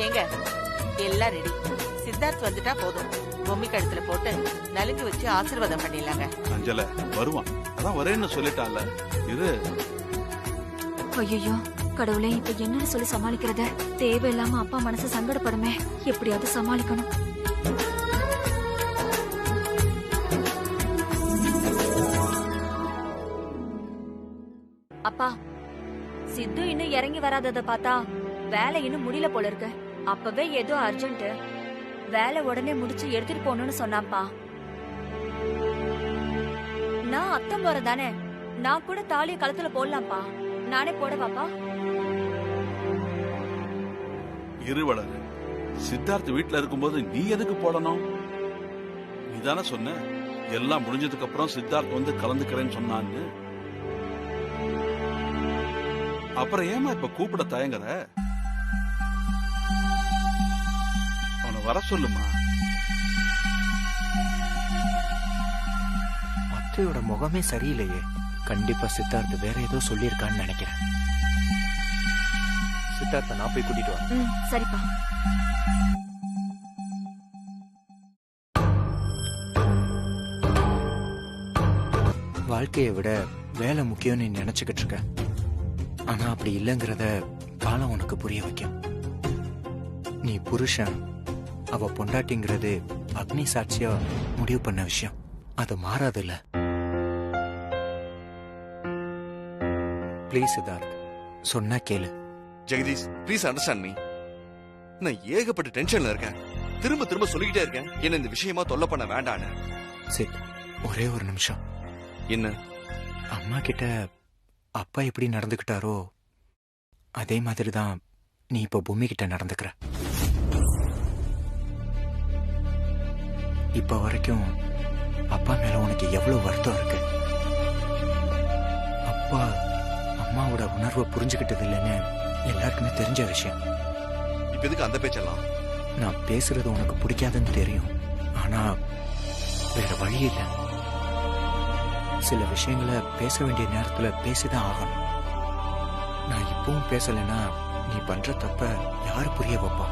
ஏங்க எல்லாம் ரெடி. சித்தார்த் வந்துட்டா போதும். பொம்மி கழுத்துல போட்டு நலுங்கு வச்சு ஆசீர்வாதம் பண்ணிடலாங்க. அஞ்சல வருவான், அதான் வரேன்னு சொல்லிட்டால. இது ஐயோ கடவுளே, இப்ப என்னன்னு சொல்லி சமாளிக்கிறது? தேவையில்லாம அப்பா மனசு சங்கடப்படுமே. எப்படியாவது சமாளிக்கணும். அப்பா, சித்து இன்னும் இறங்கி வராதத பார்த்தா வேலை இன்னும் முடியல போல இருக்கு. அப்பவே ஏதோ அர்ஜென்ட், வேலை உடனே முடிச்சு எடுத்துட்டு போகணும்னு சொன்னாப்பா. நான் அத்தம் போற தானே, நான் கூட தாலிய கழுத்துல போடலாம்ப்பா. நானே போடவாப்பா? இருவளரு சித்தார்த் வீட்டுல இருக்கும்போது நீ எதுக்கு போடணும்? நீ தானே சொன்ன எல்லாம் முடிஞ்சதுக்கு அப்புறம் சித்தார்த் வந்து கலந்துக்கிறேன்னு சொன்னான்னு. அப்புறம் ஏமா இப்ப கூப்பிட தயங்குற? அவனை வர சொல்லுமா. அத்தையோட முகமே சரியில்லையே. கண்டிப்பா சித்தார்த் வேற ஏதோ சொல்லியிருக்கான்னு நினைக்கிறேன். சித்தார்த்த நான் போய் கூட்டிட்டு வரேன். சரிப்பா. வாழ்க்கையை விட வேலை முக்கியம் நீ நினைச்சுக்கிட்டு இருக்க. ஆனா அப்படி இல்லைங்கிறத காலம் உனக்கு புரிய வைக்கும். நீ புருஷன், அவ பொண்டாட்டிங்கிறது அக்னி சாட்சியா முடிவு பண்ண விஷயம். அது மாறாது இல்ல. ப்ளீஸ் சித்தார்த், சொன்னா கேளு. Jagadish, please understand me. நான் ஏகப்பட்ட டென்ஷன்ல இருக்கேன். திரும்ப திரும்ப சொல்லிக்கிட்டே இருக்கேன் என்ன இந்த விஷயமா தொல்லை பண்ண வேண்டான்னு. சரி, ஒரே ஒரு நிமிஷம். என்ன? அம்மா கிட்ட அப்பா எப்படி நடந்துக்கிட்டாரோ அதே மாதிரிதான் நீ இப்ப பூமி கிட்ட நடந்துக்கிற. இப்ப வரைக்கும் அப்பா மேல உனக்கு எவ்வளவு வருத்தம் இருக்கு. அப்பா அம்மாவோட உணர்வை புரிஞ்சுக்கிட்டது இல்லைன்னு எல்லாருக்குமே தெரிஞ்ச விஷயம். இப்ப எதுக்கு அந்த பேச்செல்லாம்? நான் பேசுறது உனக்கு பிடிக்காதுன்னு தெரியும். ஆனா வேற வழி இல்லை. சில விஷயங்களை பேச வேண்டிய நேரத்துல பேசிதான் ஆகணும். நான் இப்பவும் பேசலைன்னா நீ பண்ற தப்ப யாரு புரிய வைப்பா?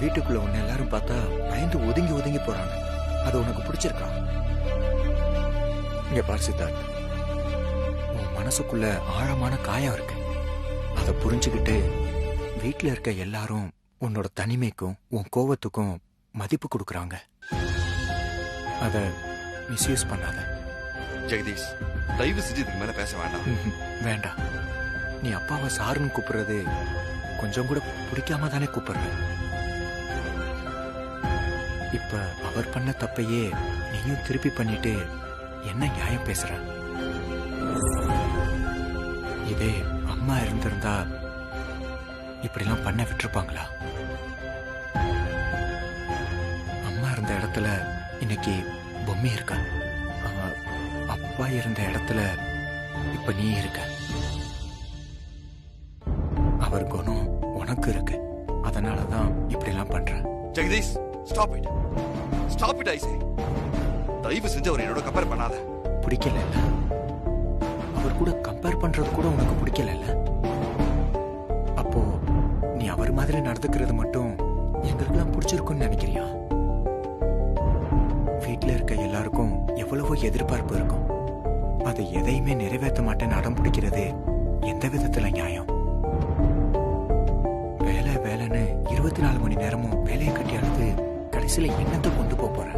வீட்டுக்குள்ள உன்னை எல்லாரும் பார்த்தா பயந்து ஒதுங்கி ஒதுங்கி போறாங்க. அது உனக்கு பிடிச்சிருக்கா? இங்க பார் சித்தார்த், உன் மனசுக்குள்ள ஆழமான காயம் இருக்கு. அதை புரிஞ்சுக்கிட்டு வீட்டுல இருக்க எல்லாரும் உன்னோட தனிமைக்கும் உன் கோவத்துக்கும் மதிப்பு கொடுக்கறாங்க. அத மிஸ்யூஸ் பண்ணாத. ஜெகதீஷ், தயவு செஞ்சு இதுக்கு மேல பேச வேண்டாம். வேண்டாம். நீ அப்பாவை சாருன்னு கூப்பிடுறது கொஞ்சம் கூட பிடிக்காம தானே கூப்பிடுற. இப்ப அவர் பண்ண தப்பையே நீயும் திருப்பி பண்ணிட்டு என்ன நியாயம் பேசுற? இதே அம்மா இருந்திருந்தா இப்படிலாம் பண்ண விட்டுருப்பாங்களா? அம்மா இருந்த இடத்துல இன்னைக்கு பொம்மை இருக்கா? அப்பா இருந்த இடத்துல இப்ப நீ இருக்க. அவர் குணம் உனக்கு இருக்கு. அதனாலதான் இப்படிலாம் பண்ற. Jagadish, stop it. Stop it I say. தயவு செஞ்சு அவர் என்னோட கம்பேர் பண்ணாத. பிடிக்கல. அவர் கூட கம்பேர் பண்றது கூட உனக்கு பிடிக்கல. அப்போ நீ அவர் மாதிரி நடந்துக்கிறது மட்டும் எங்களுக்கெல்லாம் பிடிச்சிருக்குன்னு நினைக்கிறியா? வீட்டுல இருக்க எல்லாருக்கும் எவ்வளவோ எதிர்பார்ப்பு இருக்கும். அதை எதையுமே நிறைவேற்ற மாட்டேன்னு அடம் பிடிக்கிறது எந்த விதத்துல நியாயம்? வேலை வேலைன்னு 24 மணி நேரமும் வேலையை கட்டி அழுது கடைசியில என்னத்தை கொண்டு போற?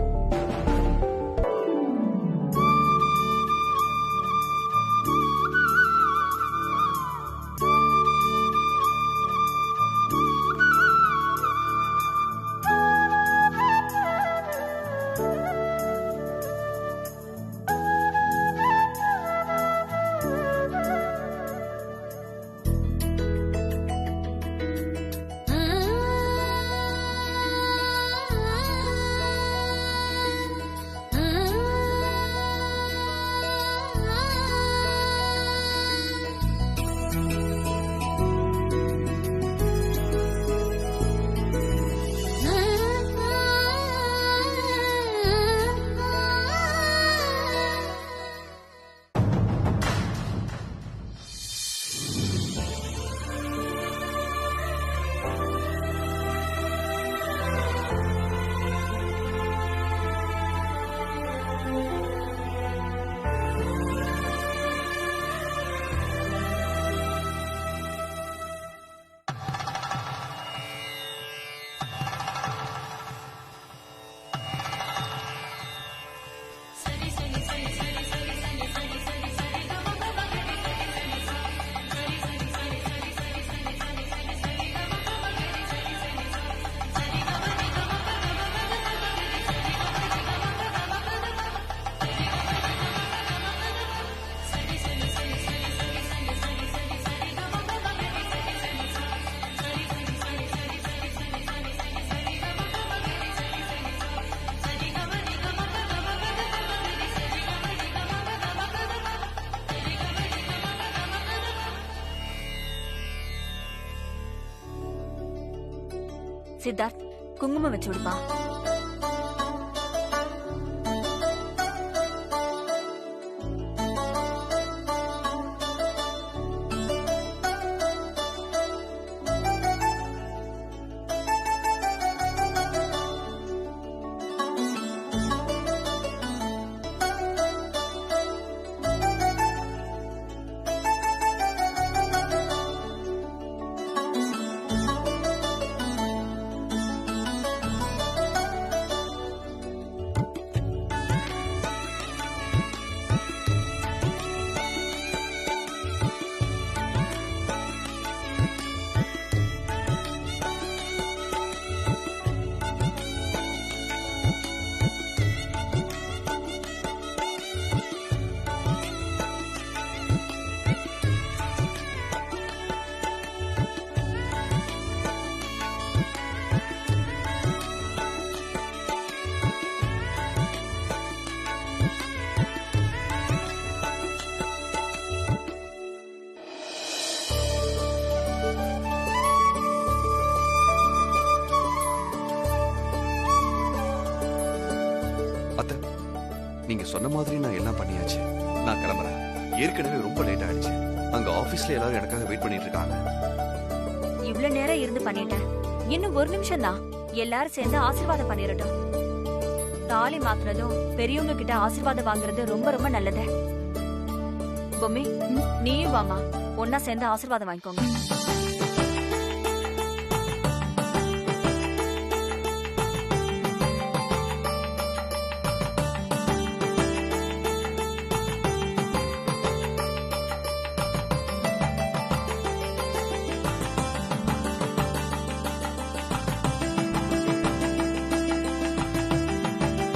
சித்தார்த் குங்குமம் வச்சு விடுப்பா. நீங்க சொன்ன மாதிரி நான் எல்லாம் பண்ணியாச்சு. நான் கிளம்புறேன். ஏற்கனவே ரொம்ப லேட் ஆயிடுச்சு. அங்க ஆபீஸ்ல எல்லாரும் எனக்காக வெயிட் பண்ணிட்டு இருக்காங்க. இவ்ளோ நேரம் இருந்து பண்ணிட்டேன். இன்னும் ஒரு நிமிஷம் தான். எல்லாரும் சேர்ந்து ஆசீர்வாதம் பண்ணிரட்டும். தாலி மாத்துறதும் பெரியவங்க கிட்ட ஆசீர்வாதம் வாங்குறது ரொம்ப ரொம்ப நல்லது. பொம்மி, நீயும் வாமா, ஒன்னா சேர்ந்து ஆசீர்வாதம் வாங்கிக்கோங்க.